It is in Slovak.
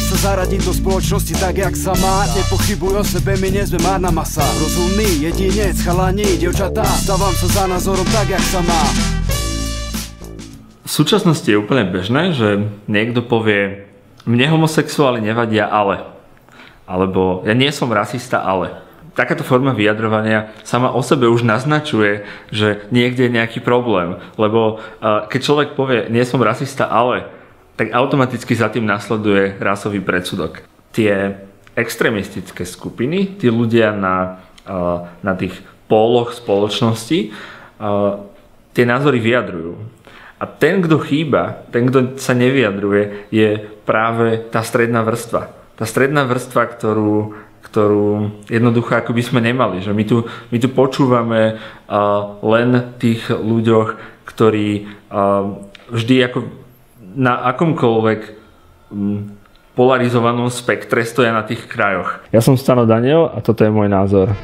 sa zaradiť do spoločnosti tak, jak sa má. Nepochybuj o sebe, my nie sme márna masa. Rozumný jedinec, chalani, dievčatá, stávam sa za názorom tak, jak sa má. V súčasnosti je úplne bežné, že niekto povie: mne homosexuáli nevadia, ale. Alebo ja nie som rasista, ale. Takáto forma vyjadrovania sama o sebe už naznačuje, že niekde je nejaký problém. Lebo keď človek povie: nie som rasista, ale, tak automaticky za tým nasleduje rasový predsudok. Tie extrémistické skupiny, tí ľudia na tých póloch spoločnosti, tie názory vyjadrujú. A ten, kto chýba, ten, kto sa nevyjadruje, je práve tá stredná vrstva. Tá stredná vrstva, ktorú jednoducho ako by sme nemali. Že my tu počúvame len tých ľuďoch, ktorí vždy ako na akomkoľvek polarizovanom spektre stoja na tých krajoch. Ja som Stano Daniel a toto je môj názor.